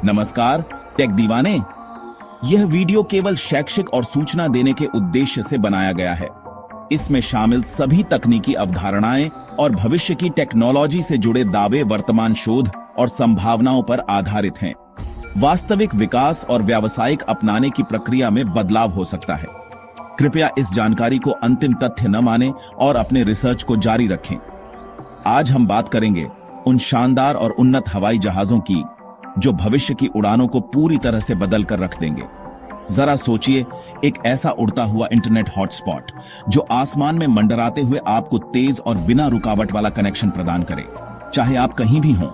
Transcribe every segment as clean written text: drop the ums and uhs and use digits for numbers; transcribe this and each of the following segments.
नमस्कार टेक दीवाने। यह वीडियो केवल शैक्षिक और सूचना देने के उद्देश्य से बनाया गया है। इसमें शामिल सभी तकनीकी अवधारणाएं और भविष्य की टेक्नोलॉजी से जुड़े दावे वर्तमान शोध और संभावनाओं पर आधारित हैं। वास्तविक विकास और व्यावसायिक अपनाने की प्रक्रिया में बदलाव हो सकता है। कृपया इस जानकारी को अंतिम तथ्य न मानें और अपने रिसर्च को जारी रखें। आज हम बात करेंगे उन शानदार और उन्नत हवाई जहाजों की जो भविष्य की उड़ानों को पूरी तरह से बदल कर रख देंगे। जरा सोचिए, एक ऐसा उड़ता हुआ इंटरनेट हॉटस्पॉट जो आसमान में मंडराते हुए आपको तेज और बिना रुकावट वाला कनेक्शन प्रदान करे, चाहे आप कहीं भी हों।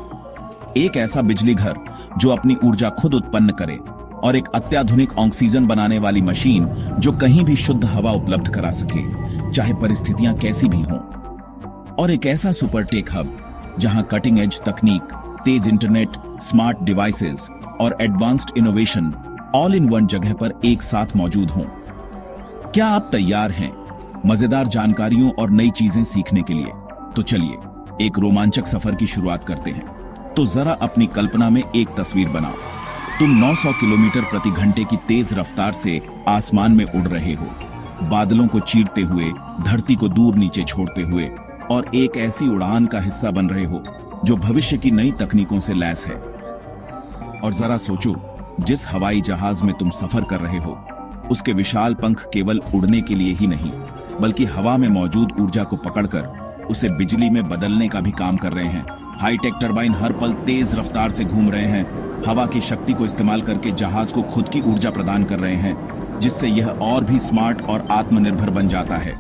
एक ऐसा बिजली घर जो अपनी ऊर्जा खुद उत्पन्न करे और एक अत्याधुनिक ऑक्सीजन बनाने वाली मशीन जो कहीं भी शुद्ध हवा उपलब्ध करा सके, चाहे परिस्थितियां कैसी भी हों। और एक ऐसा सुपर टेक हब जहां कटिंग एज तकनीक, तेज इंटरनेट, स्मार्ट डिवाइसेस और advanced innovation all in one जगह पर एक साथ मौजूद हों। क्या आप तैयार हैं मजेदार जानकारियों और नई चीजें सीखने के लिए? तो चलिए एक रोमांचक सफर की शुरुआत करते हैं। तो जरा अपनी कल्पना में एक तस्वीर बनाओ। तुम 900 किलोमीटर प्रति घंटे की तेज रफ्तार से आसमान में उड़ रहे हो, बादलों को चीरते हुए, धरती को दूर नीचे छोड़ते हुए, और एक ऐसी उड़ान का हिस्सा बन रहे हो जो भविष्य की नई तकनीकों से लैस है। और जरा सोचो, जिस हवाई जहाज में तुम सफर कर रहे हो उसके विशाल पंख केवल उड़ने के लिए ही नहीं, बल्कि हवा में मौजूद ऊर्जा को पकड़कर उसे बिजली में बदलने का भी काम कर रहे हैं। हाईटेक टरबाइन हर पल तेज रफ्तार से घूम रहे हैं, हवा की शक्ति को इस्तेमाल करके जहाज को खुद की ऊर्जा प्रदान कर रहे हैं, जिससे यह और भी स्मार्ट और आत्मनिर्भर बन जाता है।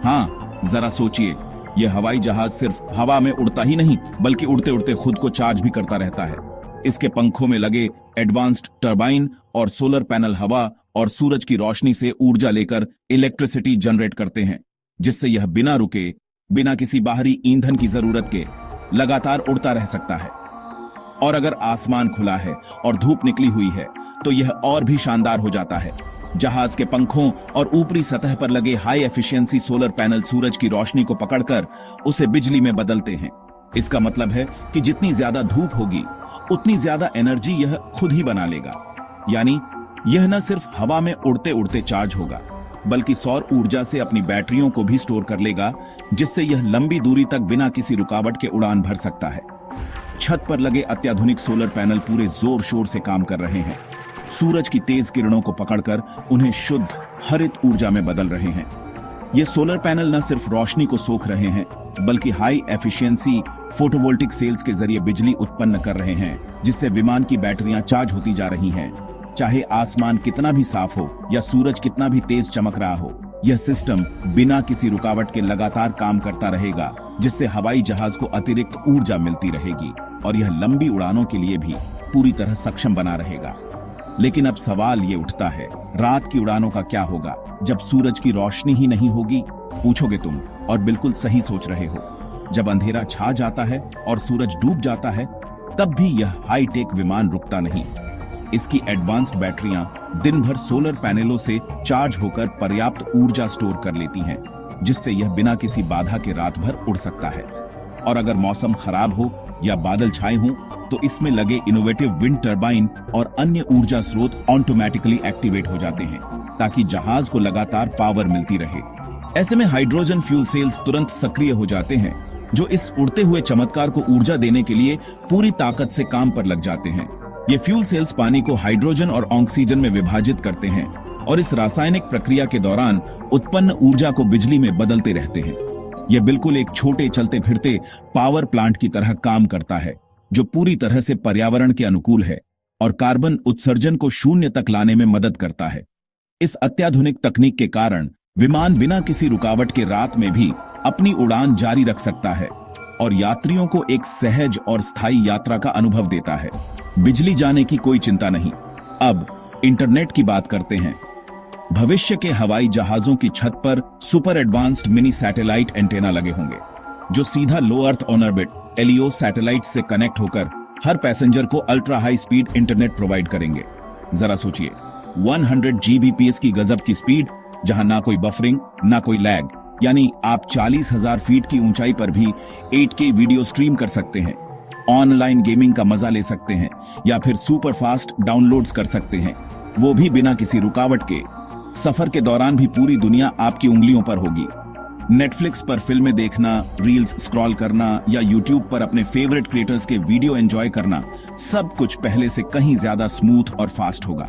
हाँ, जरा सोचिए, यह हवाई जहाज सिर्फ हवा में उड़ता ही नहीं, बल्कि उड़ते उड़ते खुद को चार्ज भी करता रहता है। इसके पंखों में लगे एडवांस्ड टरबाइन और सोलर पैनल हवा और सूरज की रोशनी से ऊर्जा लेकर इलेक्ट्रिसिटी जनरेट करते हैं, जिससे यह बिना रुके, बिना किसी बाहरी ईंधन की जरूरत के लगातार उड़ता रह सकता है। और अगर आसमान खुला है और धूप निकली हुई है तो यह और भी शानदार हो जाता है। जहाज के पंखों और ऊपरी सतह पर लगे हाई एफिशिएंसी सोलर पैनल सूरज की रोशनी को पकड़कर उसे बिजली में बदलते हैं। इसका मतलब है कि जितनी ज्यादा धूप होगी उतनी ज्यादा एनर्जी यह खुद ही बना लेगा। यानी यह न सिर्फ हवा में उड़ते उड़ते चार्ज होगा, बल्कि सौर ऊर्जा से अपनी बैटरियों को भी स्टोर कर लेगा, जिससे यह लंबी दूरी तक बिना किसी रुकावट के उड़ान भर सकता है। छत पर लगे अत्याधुनिक सोलर पैनल पूरे जोर शोर से काम कर रहे हैं, सूरज की तेज किरणों को पकड़कर उन्हें शुद्ध हरित ऊर्जा में बदल रहे हैं। ये सोलर पैनल न सिर्फ रोशनी को सोख रहे हैं, बल्कि हाई एफिशिएंसी फोटोवोल्टिक सेल्स के जरिए बिजली उत्पन्न कर रहे हैं, जिससे विमान की बैटरियां चार्ज होती जा रही हैं। चाहे आसमान कितना भी साफ हो या सूरज कितना भी तेज चमक रहा हो, यह सिस्टम बिना किसी रुकावट के लगातार काम करता रहेगा, जिससे हवाई जहाज को अतिरिक्त ऊर्जा मिलती रहेगी और यह लंबी उड़ानों के लिए भी पूरी तरह सक्षम बना रहेगा। लेकिन अब सवाल ये उठता है, रात की उड़ानों का क्या होगा जब सूरज की रोशनी ही नहीं होगी? पूछोगे तुम, और बिल्कुल सही सोच रहे हो। जब अंधेरा छा जाता है और सूरज डूब जाता है, तब भी यह हाईटेक विमान रुकता नहीं। इसकी एडवांस्ड बैटरियां दिन भर सोलर पैनलों से चार्ज होकर पर्याप्त ऊर्जा स्टोर कर लेती हैं, जिससे यह बिना किसी बाधा के रात भर उड़ सकता है। और अगर मौसम खराब हो या बादल छाए हों, तो इसमें लगे इनोवेटिव विंड टरबाइन और अन्य ऊर्जा स्रोत ऑटोमेटिकली एक्टिवेट हो जाते हैं, ताकि जहाज को लगातार पावर मिलती रहे। ऐसे में हाइड्रोजन फ्यूल सेल्स तुरंत सक्रिय हो जाते हैं, जो इस उड़ते हुए चमत्कार को ऊर्जा देने के लिए पूरी ताकत से काम पर लग जाते हैं। ये फ्यूल सेल्स पानी को हाइड्रोजन और ऑक्सीजन में विभाजित करते हैं और इस रासायनिक प्रक्रिया के दौरान उत्पन्न ऊर्जा को बिजली में बदलते रहते हैं। यह बिल्कुल एक छोटे चलते फिरते पावर प्लांट की तरह काम करता है, जो पूरी तरह से पर्यावरण के अनुकूल है और कार्बन उत्सर्जन को शून्य तक लाने में मदद करता है। इस अत्याधुनिक तकनीक के कारण विमान बिना किसी रुकावट के रात में भी अपनी उड़ान जारी रख सकता है और यात्रियों को एक सहज और स्थायी यात्रा का अनुभव देता है। बिजली जाने की कोई चिंता नहीं। अब इंटरनेट की बात करते हैं। भविष्य के हवाई जहाजों की छत पर super advanced mini satellite antenna लगे होंगे, जो सीधा low earth on orbit LEO satellite से कनेक्ट होकर हर पैसेंजर को ultra high speed internet provide करेंगे। जरा सोचिए, 100 Gbps की गजब की स्पीड, जहां ना कोई बफरिंग ना कोई लैग, यानी आप 40,000 फीट की ऊंचाई पर भी 8K वीडियो स्ट्रीम कर सकते हैं ऑनलाइन गेमिंग का मजा ले सकते हैं या फिर सुपर फास्ट डाउनलोड्स कर सकते हैं, वो भी बिना किसी रुकावट के। सफर के दौरान भी पूरी दुनिया आपकी उंगलियों पर होगी। नेटफ्लिक्स पर फिल्में देखना, रील्स स्क्रॉल करना या यूट्यूब पर अपने फेवरेट क्रिएटर्स के वीडियो एंजॉय करना, सब कुछ पहले से कहीं ज्यादा स्मूथ और फास्ट होगा।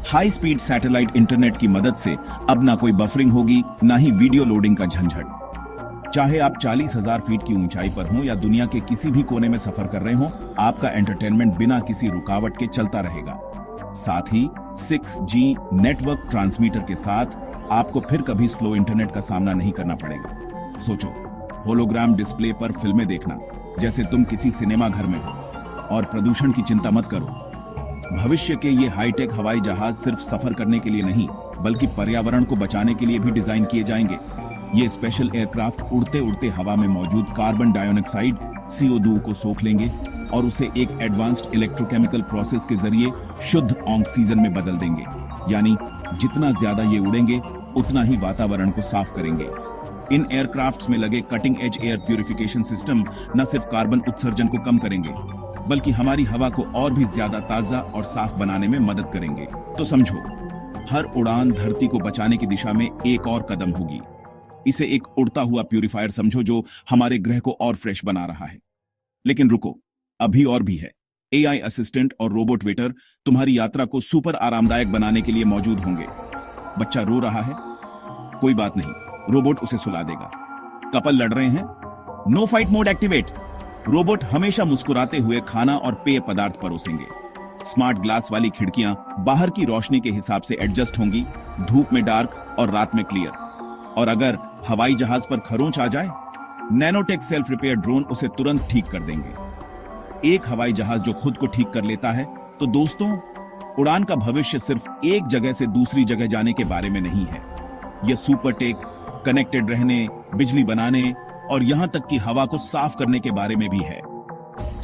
हाई स्पीड सैटेलाइट इंटरनेट की मदद से अब ना कोई बफरिंग होगी, ना ही वीडियो लोडिंग का झंझट। चाहे आप 40,000 फीट की ऊंचाई पर हों या दुनिया के किसी भी कोने में सफर कर रहे हों, आपका एंटरटेनमेंट बिना किसी रुकावट के चलता रहेगा। साथ ही 6G नेटवर्क ट्रांसमीटर के साथ आपको फिर कभी स्लो इंटरनेट का सामना नहीं करना पड़ेगा। सोचो, होलोग्राम डिस्प्ले पर फिल्में देखना जैसे तुम किसी सिनेमा घर में हो। और प्रदूषण की चिंता मत करो, भविष्य के ये हाईटेक हवाई जहाज सिर्फ सफर करने के लिए नहीं, बल्कि पर्यावरण को बचाने के लिए भी डिजाइन किए जाएंगे। ये स्पेशल एयरक्राफ्ट उड़ते उड़ते हवा में मौजूद कार्बन डाइऑक्साइड CO2 को सोख लेंगे और उसे एक एडवांस्ड इलेक्ट्रोकेमिकल प्रोसेस के जरिए शुद्ध ऑक्सीजन में बदल देंगे। यानी जितना ज्यादा ये उड़ेंगे, उतना ही वातावरण को साफ करेंगे। इन एयरक्राफ्ट्स में लगे cutting edge air purification system न सिर्फ कार्बन उत्सर्जन को कम करेंगे, बल्कि हमारी हवा को और भी ज्यादा ताजा और साफ बनाने में मदद करेंगे। तो समझो, हर उड़ान धरती को बचाने की दिशा में एक और कदम होगी। इसे एक उड़ता हुआ प्यूरिफायर समझो जो हमारे ग्रह को और फ्रेश बना रहा है। लेकिन रुको, अभी और भी है। AI असिस्टेंट और रोबोट वेटर तुम्हारी यात्रा को सुपर आरामदायक बनाने के लिए मौजूद होंगे। बच्चा रो रहा है, कोई बात नहीं, रोबोट उसे सुला देगा। कपल लड़ रहे हैं, no fight mode activate, robot हमेशा मुस्कुराते हुए खाना और पेय पदार्थ परोसेंगे। स्मार्ट ग्लास वाली खिड़कियां बाहर की रोशनी के हिसाब से एडजस्ट होंगी, धूप में डार्क और रात में क्लियर। और अगर हवाई जहाज पर खरोंच आ जाए, नैनोटेक सेल्फ रिपेयर ड्रोन उसे तुरंत ठीक कर देंगे। एक हवाई जहाज जो खुद को ठीक कर लेता है। तो दोस्तों, उड़ान का भविष्य सिर्फ एक जगह से दूसरी जगह जाने के बारे में नहीं है। यह सुपरटेक, कनेक्टेड रहने, बिजली बनाने और यहां तक कि हवा को साफ करने के बारे में भी है।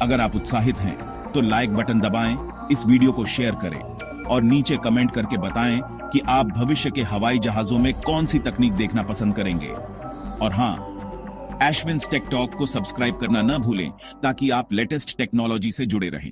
अगर आप उत्साहित हैं तो लाइक बटन दबाएं, इस वीडियो को शेयर करें और नीचे कमेंट करके बताएं कि आप भविष्य के हवाई जहाजों में कौन सी तकनीक देखना पसंद करेंगे। और हां, एशविन्स टेक टॉक को सब्सक्राइब करना न भूलें ताकि आप लेटेस्ट टेक्नोलॉजी से जुड़े रहें।